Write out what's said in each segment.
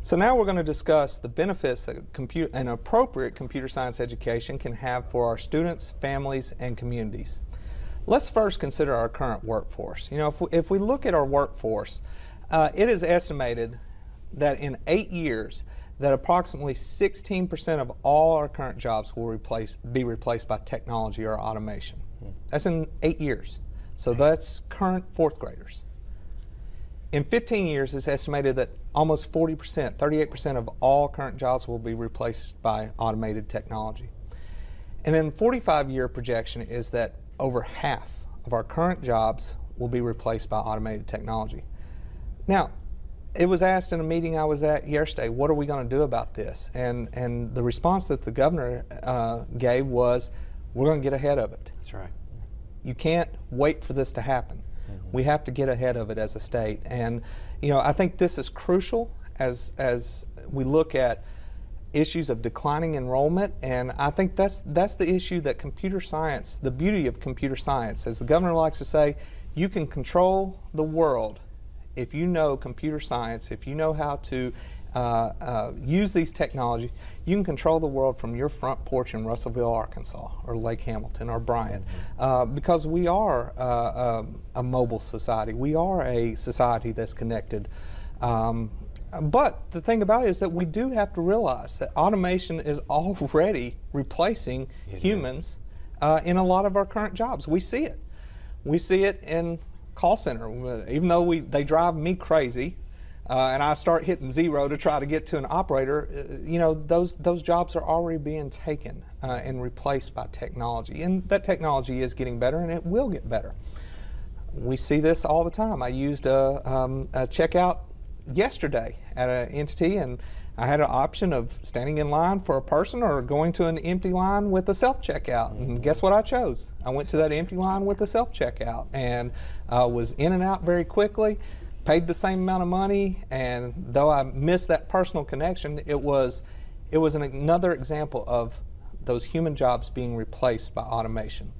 So now we're going to discuss the benefits that an appropriate computer science education can have for our students, families, and communities. Let's first consider our current workforce. You know, if we look at our workforce, it is estimated that in 8 years that approximately 16% of all our current jobs will be replaced by technology or automation. That's in 8 years. So that's current fourth graders. In 15 years, it's estimated that almost 40%, 38% of all current jobs will be replaced by automated technology. And then 45-year projection is that over half of our current jobs will be replaced by automated technology. Now, it was asked in a meeting I was at yesterday, what are we going to do about this? And the response that the governor gave was, we're going to get ahead of it. That's right. You can't wait for this to happen. We have to get ahead of it as a state. And you know, I think this is crucial as we look at issues of declining enrollment, and I think that's the issue that computer science, the beauty of computer science, as the governor likes to say, you can control the world if you know computer science, if you know how to use these technologies. You can control the world from your front porch in Russellville, Arkansas, or Lake Hamilton, or Bryant, because we are a mobile society. We are a society that's connected. But the thing about it is that we do have to realize that automation is already replacing humans in a lot of our current jobs. We see it. We see it in call center. Even though they drive me crazy, and I start hitting zero to try to get to an operator, you know, those jobs are already being taken and replaced by technology. And that technology is getting better, and it will get better. We see this all the time. I used a checkout yesterday at an entity, and I had an option of standing in line for a person or going to an empty line with a self-checkout. And guess what I chose? I went to that empty line with a self-checkout, and was in and out very quickly, paid the same amount of money, and though I missed that personal connection, it was another example of those human jobs being replaced by automation.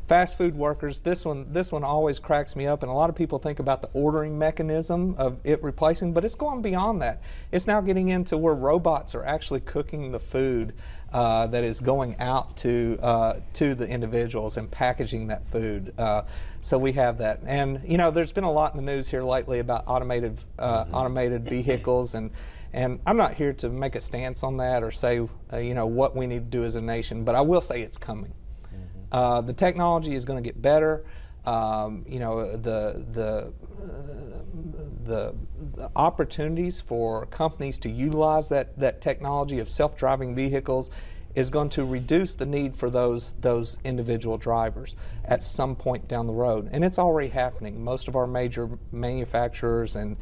Fast food workers, this one always cracks me up, and a lot of people think about the ordering mechanism of it replacing, but it's going beyond that. It's now getting into where robots are actually cooking the food that is going out to the individuals and packaging that food. So we have that, and you know, there's been a lot in the news here lately about automated vehicles, and I'm not here to make a stance on that or say you know, what we need to do as a nation, but I will say it's coming. The technology is going to get better. You know, the opportunities for companies to utilize that technology of self-driving vehicles is going to reduce the need for those individual drivers at some point down the road. And it's already happening. Most of our major manufacturers and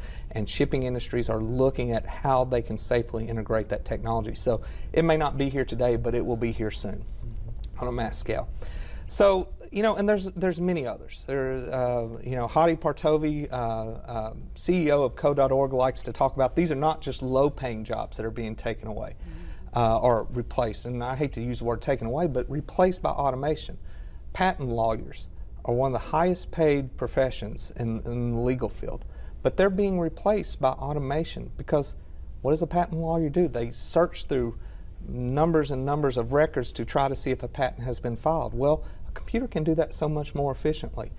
shipping industries are looking at how they can safely integrate that technology. So it may not be here today, but it will be here soon on a mass scale. So, you know, and there's many others. There's, you know, Hadi Partovi, CEO of Code.org, likes to talk about these are not just low-paying jobs that are being taken away or replaced. And I hate to use the word taken away, but replaced by automation. Patent lawyers are one of the highest paid professions in the legal field, but they're being replaced by automation because what does a patent lawyer do? They search through numbers and numbers of records to try to see if a patent has been filed. Well, a computer can do that so much more efficiently.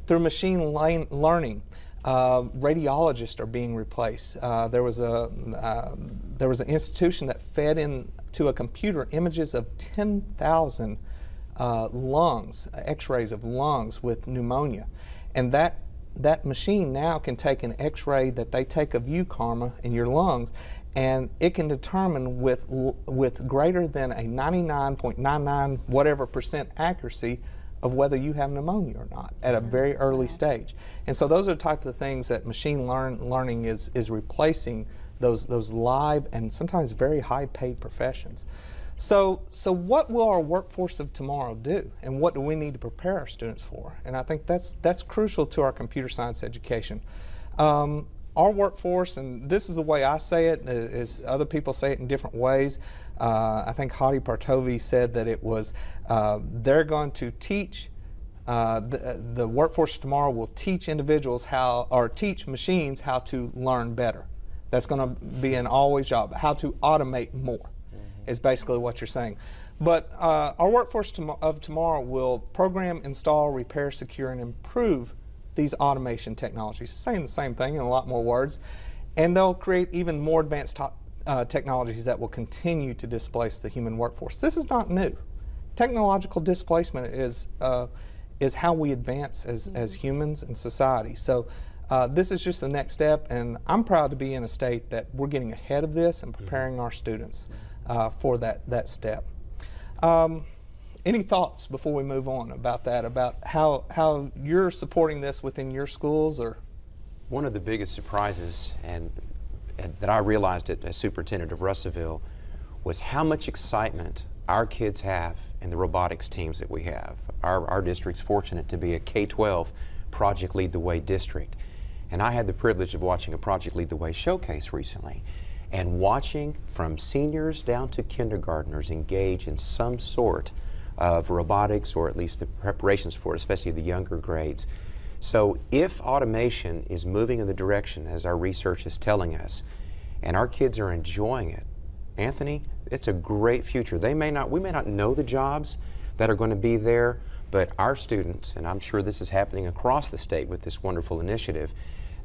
Through machine learning, radiologists are being replaced. There was an institution that fed into a computer images of 10,000 lungs, x-rays of lungs with pneumonia. And that machine now can take an x-ray that they take of you, Karma, in your lungs, and it can determine with greater than a 99.99 whatever % accuracy of whether you have pneumonia or not at a very early stage. And so those are the types of things that machine learning is replacing those live and sometimes very high paid professions. So what will our workforce of tomorrow do, and what do we need to prepare our students for? And I think that's crucial to our computer science education. Our workforce, and this is the way I say it, is other people say it in different ways. I think Hadi Partovi said that it was, they're going to teach, the workforce tomorrow will teach individuals how, or teach machines how to learn better. That's going to be an always job. How to automate more is basically what you're saying. But our workforce of tomorrow will program, install, repair, secure, and improve these automation technologies. Saying the same thing in a lot more words. And they'll create even more advanced technologies that will continue to displace the human workforce. This is not new. Technological displacement is how we advance as humans and society. So this is just the next step, and I'm proud to be in a state that we're getting ahead of this and preparing our students for that step. Any thoughts before we move on about that, about how you're supporting this within your schools? Or one of the biggest surprises and that I realized as superintendent of Russellville was how much excitement our kids have in the robotics teams that we have. Our district's fortunate to be a K-12 Project Lead the Way district. And I had the privilege of watching a Project Lead the Way showcase recently, and watching from seniors down to kindergartners engage in some sort of robotics, or at least the preparations for it, especially the younger grades. So if automation is moving in the direction as our research is telling us, and our kids are enjoying it, Anthony, it's a great future. We may not know the jobs that are going to be there, but our students, and I'm sure this is happening across the state with this wonderful initiative,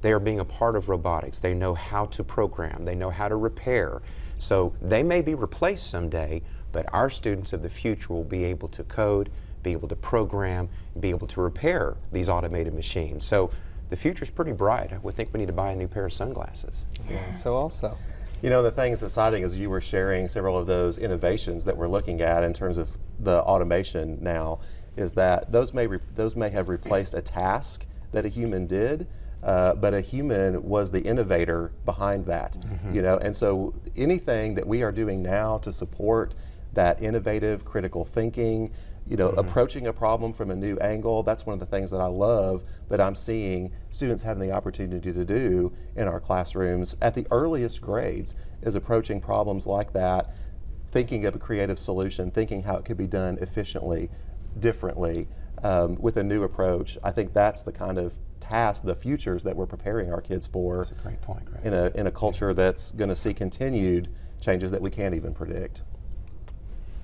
they are being a part of robotics. They know how to program, they know how to repair. So they may be replaced someday, but our students of the future will be able to code, be able to program, be able to repair these automated machines. So the future's pretty bright. I would think we need to buy a new pair of sunglasses. Yeah, so also. You know, the thing that's exciting is you were sharing several of those innovations that we're looking at in terms of the automation now, is that those may have replaced a task that a human did, but a human was the innovator behind that. You know, and so anything that we are doing now to support that innovative critical thinking, you know, approaching a problem from a new angle, that's one of the things that I love that I'm seeing students having the opportunity to do in our classrooms at the earliest grades, is approaching problems like that, thinking of a creative solution, thinking how it could be done efficiently, differently, with a new approach. I think that's the kind of task, the futures that we're preparing our kids for. That's a great point, Greg. In a culture that's going to see continued changes that we can't even predict.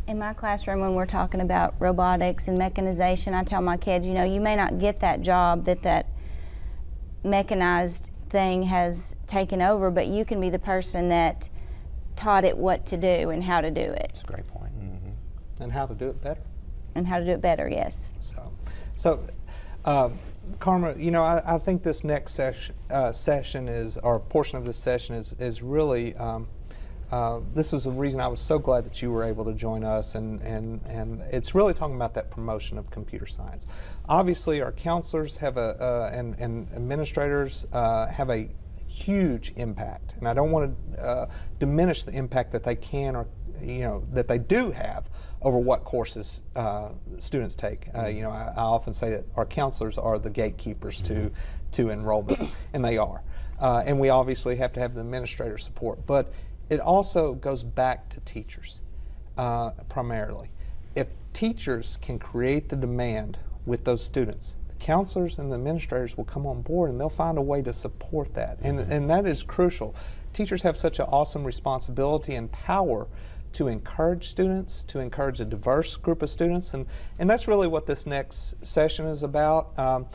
In my classroom, when we're talking about robotics and mechanization, I tell my kids, you know, you may not get that job that mechanized thing has taken over, but you can be the person that taught it what to do and how to do it. That's a great point. And how to do it better. And how to do it better, yes. So Karma, you know, I think this next session is, or portion of this session is really, this was the reason I was so glad that you were able to join us, and it's really talking about that promotion of computer science. Obviously, our counselors have and administrators have a huge impact, and I don't want to diminish the impact that they can, or you know, that they do have over what courses students take. You know, I often say that our counselors are the gatekeepers to enrollment, and they are. And we obviously have to have the administrator support, but it also goes back to teachers primarily. If teachers can create the demand with those students, the counselors and the administrators will come on board, and they'll find a way to support that. And that is crucial. Teachers have such an awesome responsibility and power to encourage students, to encourage a diverse group of students, and that's really what this next session is about.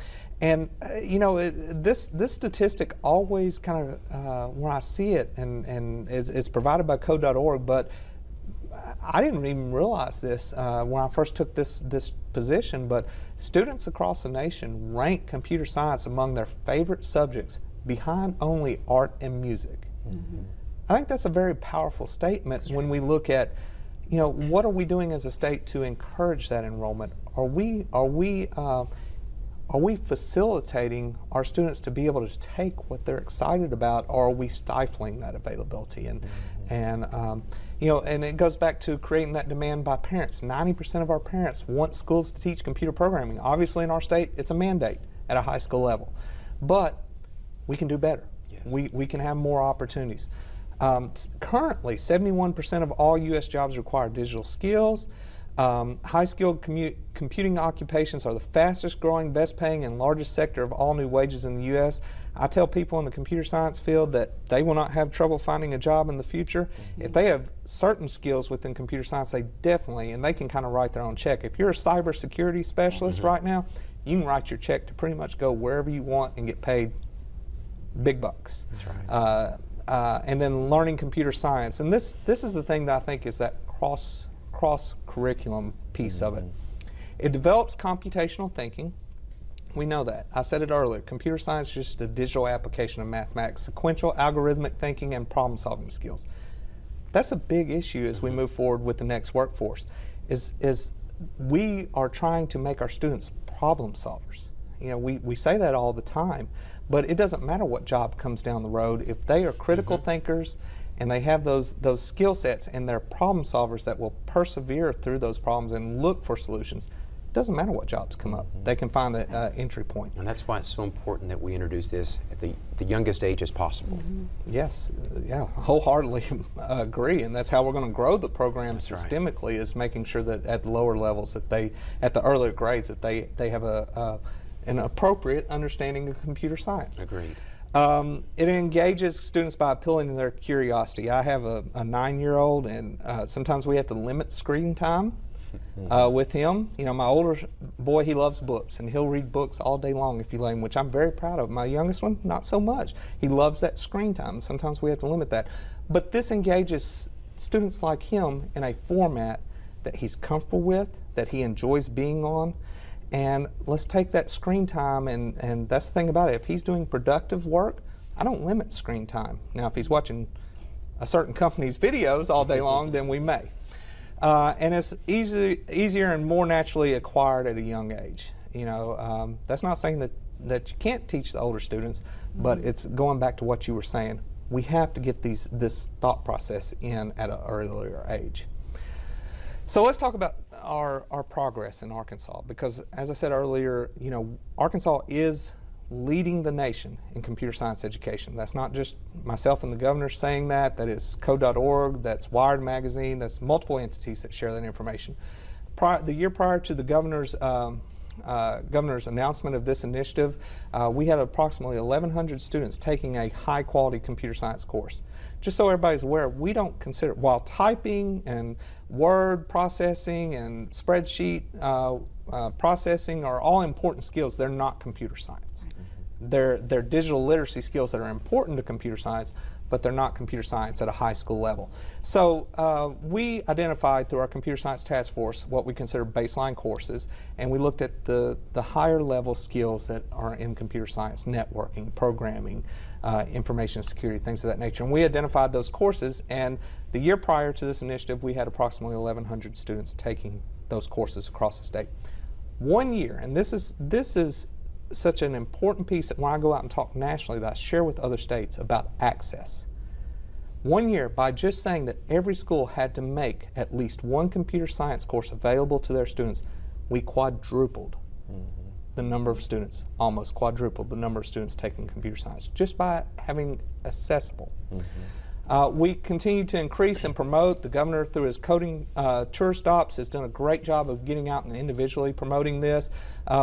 And you know, this statistic always kind of, when I see it, and it's provided by code.org, but I didn't even realize this when I first took this position, but students across the nation rank computer science among their favorite subjects behind only art and music. I think that's a very powerful statement when we look at, you know, what are we doing as a state to encourage that enrollment? Are we facilitating our students to be able to take what they're excited about, or are we stifling that availability? And you know, and it goes back to creating that demand by parents. 90% of our parents want schools to teach computer programming. Obviously, in our state, it's a mandate at a high school level, but we can do better. Yes. We can have more opportunities. Currently, 71% of all U.S. jobs require digital skills. High-skilled computing occupations are the fastest growing, best paying, and largest sector of all new wages in the U.S. I tell people in the computer science field that they will not have trouble finding a job in the future. If they have certain skills within computer science, they definitely, and they can kind of write their own check. If you're a cybersecurity specialist right now, you can write your check to pretty much go wherever you want and get paid big bucks. That's right. And then learning computer science. And this is the thing that I think is that cross-curriculum piece of it. It develops computational thinking. We know that. I said it earlier. Computer science is just a digital application of mathematics, sequential, algorithmic thinking, and problem-solving skills. That's a big issue as we move forward with the next workforce, is we are trying to make our students problem solvers. You know, we say that all the time, but it doesn't matter what job comes down the road. If they are critical thinkers and they have those skill sets and they're problem solvers that will persevere through those problems and look for solutions, it doesn't matter what jobs come up. They can find an entry point. And that's why it's so important that we introduce this at the youngest age as possible. Yes, yeah, wholeheartedly agree, and that's how we're going to grow the program systemically, is making sure that at lower levels, that they, at the earlier grades, that they have an appropriate understanding of computer science. Agreed. It engages students by appealing to their curiosity. I have a 9-year-old, and sometimes we have to limit screen time with him. You know, my older boy, he loves books, and he'll read books all day long if you let him, which I'm very proud of. My youngest one, not so much. He loves that screen time. Sometimes we have to limit that. But this engages students like him in a format that he's comfortable with, that he enjoys being on. And let's take that screen time, and that's the thing about it. If he's doing productive work, I don't limit screen time. Now, if he's watching a certain company's videos all day long, then we may. And it's easier and more naturally acquired at a young age. You know, that's not saying that you can't teach the older students, but it's going back to what you were saying. We have to get this thought process in at an earlier age. So let's talk about our progress in Arkansas, because as I said earlier, you know, Arkansas is leading the nation in computer science education. That's not just myself and the governor saying that. That is code.org, that's Wired Magazine, that's multiple entities that share that information. The year prior to the governor's announcement of this initiative, we had approximately 1,100 students taking a high-quality computer science course. Just so everybody's aware, we don't consider, while typing and word processing and spreadsheet processing are all important skills, they're not computer science. They're digital literacy skills that are important to computer science, but they're not computer science at a high school level. So we identified through our computer science task force what we consider baseline courses, and we looked at the higher level skills that are in computer science: networking, programming, information security, things of that nature. And we identified those courses, and the year prior to this initiative, we had approximately 1,100 students taking those courses across the state. 1 year, and this is such an important piece that when I go out and talk nationally, that I share with other states about access. 1 year, by just saying that every school had to make at least one computer science course available to their students, we quadrupled the number of students, almost quadrupled the number of students taking computer science, just by having accessible. We continue to increase and promote. The governor, through his coding tour stops, has done a great job of getting out and individually promoting this.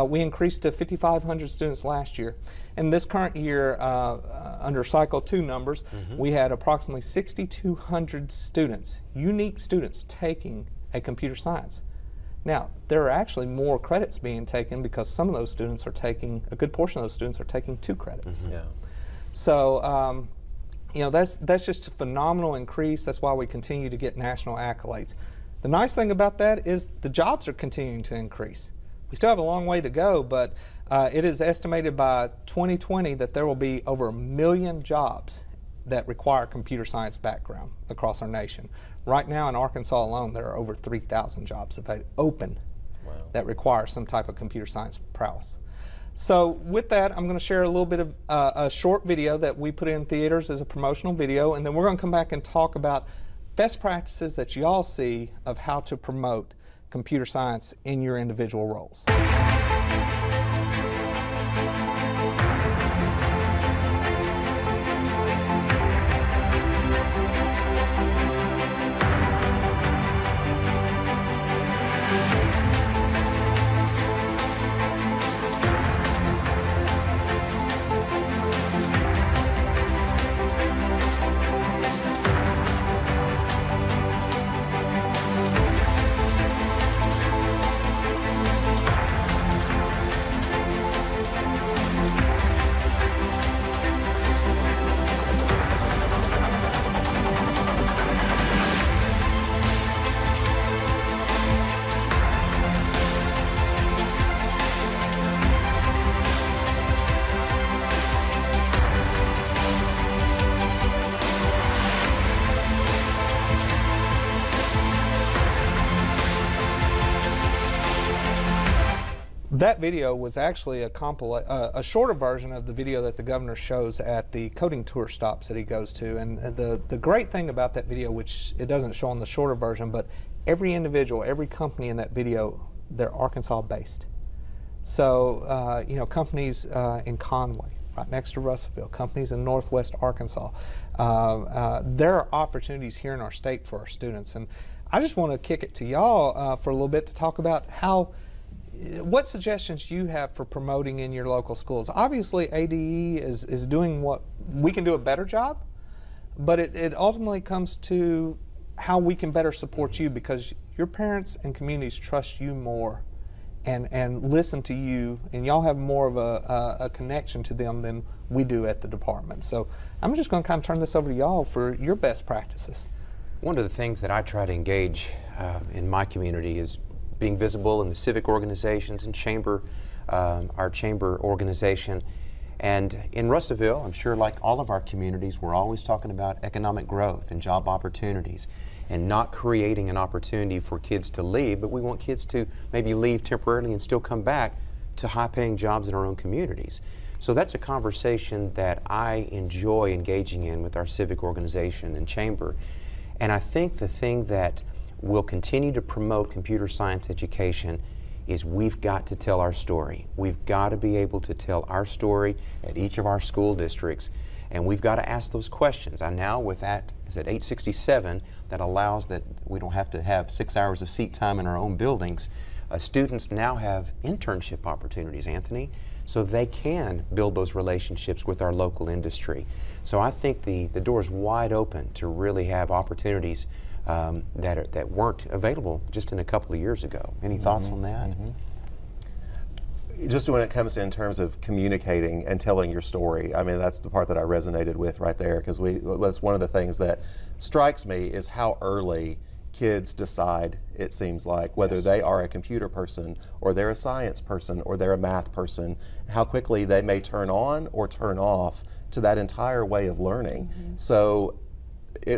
We increased to 5,500 students last year. And this current year, under Cycle 2 numbers, we had approximately 6,200 students, unique students, taking a computer science. Now, there are actually more credits being taken because some of those students are taking, a good portion of those students are taking 2 credits. So, you know, that's just a phenomenal increase. That's why we continue to get national accolades. The nice thing about that is the jobs are continuing to increase. We still have a long way to go, but it is estimated by 2020 that there will be over 1 million jobs that require a computer science background across our nation. Right now in Arkansas alone, there are over 3,000 jobs open that require some type of computer science prowess. So with that, I'm going to share a little bit of a short video that we put in theaters as a promotional video, and then we're going to come back and talk about best practices that you all see of how to promote computer science in your individual roles. That video was actually a shorter version of the video that the governor shows at the coding tour stops that he goes to. And the great thing about that video, which it doesn't show on the shorter version, but every individual, every company in that video, they're Arkansas based. So, you know, companies in Conway, right next to Russellville, companies in Northwest Arkansas. There are opportunities here in our state for our students. And I just want to kick it to y'all for a little bit to talk about what suggestions you have for promoting in your local schools. Obviously, ADE is doing what we can do a better job, but it ultimately comes to how we can better support you, because your parents and communities trust you more and listen to you, and y'all have more of a connection to them than we do at the department. So I'm just going to kind of turn this over to y'all for your best practices. One of the things that I try to engage in my community is being visible in the civic organizations and chamber, our chamber organization. And in Russellville, I'm sure like all of our communities, we're always talking about economic growth and job opportunities and not creating an opportunity for kids to leave, but we want kids to maybe leave temporarily and still come back to high-paying jobs in our own communities. So that's a conversation that I enjoy engaging in with our civic organization and chamber. And I think the thing that will continue to promote computer science education is we've got to tell our story. We've got to be able to tell our story at each of our school districts, and we've got to ask those questions. I now, with that, is at 867, that allows that we don't have to have 6 hours of seat time in our own buildings. Students now have internship opportunities, Anthony, so they can build those relationships with our local industry. So I think the door is wide open to really have opportunities that weren't available just in a couple of years ago. Any thoughts on that? Just when it comes to in terms of communicating and telling your story, I mean, that's the part that I resonated with right there, because that's one of the things that strikes me is how early kids decide, it seems like, whether they are a computer person or they're a science person or they're a math person, how quickly they may turn on or turn off to that entire way of learning. So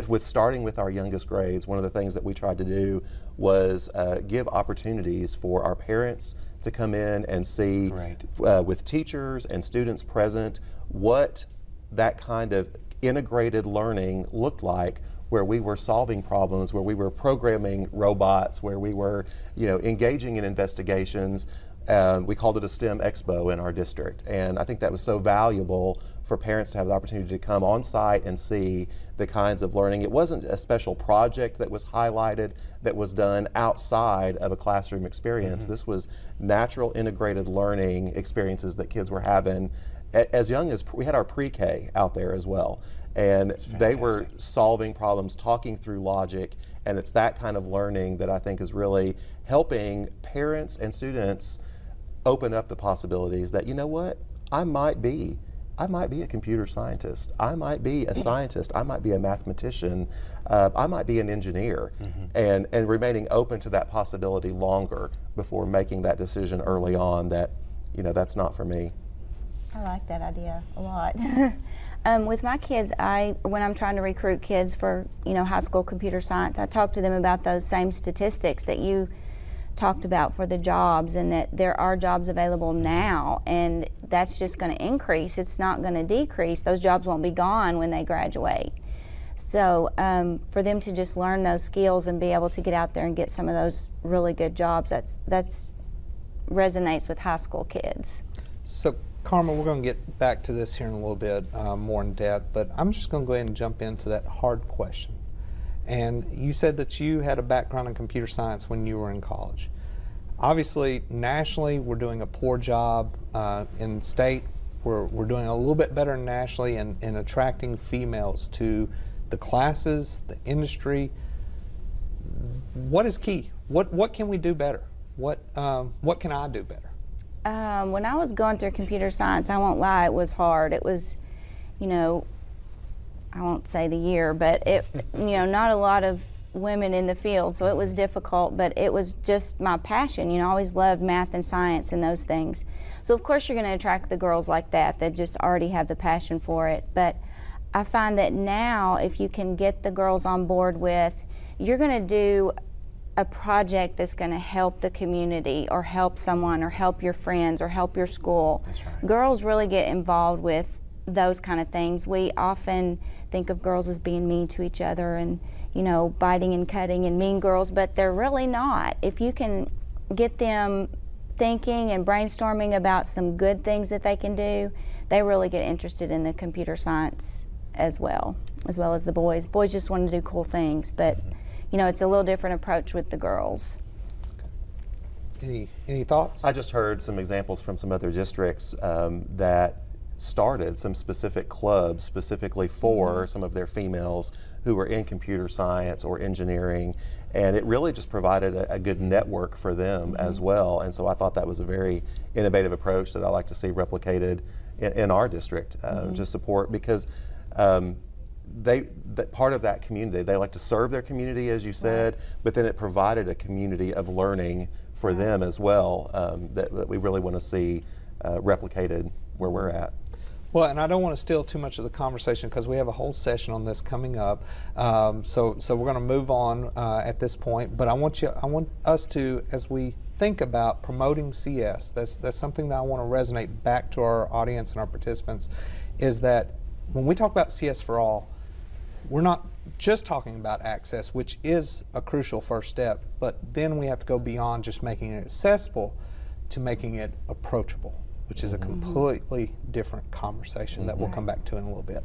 with starting with our youngest grades, one of the things that we tried to do was give opportunities for our parents to come in and see, with teachers and students present, what that kind of integrated learning looked like, where we were solving problems, where we were programming robots, where we were, you know, engaging in investigations. We called it a STEM Expo in our district, and I think that was so valuable for parents to have the opportunity to come on site and see the kinds of learning. It wasn't a special project that was highlighted that was done outside of a classroom experience. This was natural integrated learning experiences that kids were having as young as, we had our pre-K out there as well, and they were solving problems, talking through logic, and it's that kind of learning that I think is really helping parents and students open up the possibilities that, you know what, I might be a computer scientist, I might be a scientist, I might be a mathematician, I might be an engineer, and remaining open to that possibility longer before making that decision early on that, you know, that's not for me. I like that idea a lot. With my kids, when I'm trying to recruit kids for, you know, high school computer science, I talk to them about those same statistics that you talked about for the jobs, and that there are jobs available now, and that's just going to increase. It's not going to decrease. Those jobs won't be gone when they graduate. So for them to just learn those skills and be able to get out there and get some of those really good jobs, that's resonates with high school kids. So Karma, we're going to get back to this here in a little bit more in depth, but I'm just going to go ahead and jump into that hard question. And you said that you had a background in computer science when you were in college. Obviously, nationally, we're doing a poor job. In state, we're doing a little bit better nationally in attracting females to the classes, the industry. What is key? What can we do better? What can I do better? When I was going through computer science, I won't lie, it was hard. It was, you know, I won't say the year, but it, you know, not a lot of women in the field, so it was difficult, but it was just my passion. You know, I always loved math and science and those things. So of course you're going to attract the girls like that just already have the passion for it. But I find that now, if you can get the girls on board with, you're going to do a project that's going to help the community or help someone or help your friends or help your school. That's right. Girls really get involved with those kind of things. We often think of girls as being mean to each other and, you know, biting and cutting and mean girls, but they're really not. If you can get them thinking and brainstorming about some good things that they can do, they really get interested in the computer science as well as the boys. Boys just want to do cool things, but you know, it's a little different approach with the girls. Any thoughts? I just heard some examples from some other districts that started some specific clubs specifically for some of their females who were in computer science or engineering, and it really just provided a good network for them as well. And so I thought that was a very innovative approach that I like to see replicated in our district to support, because part of that community, they like to serve their community, as you said, but then it provided a community of learning for them as well that we really want to see replicated where we're at. Well, and I don't want to steal too much of the conversation because we have a whole session on this coming up. So we're going to move on at this point. But I want us to, as we think about promoting CS, that's something that I want to resonate back to our audience and our participants, is that when we talk about CS for All, we're not just talking about access, which is a crucial first step, but then we have to go beyond just making it accessible to making it approachable, which is a completely different conversation that we'll come back to in a little bit.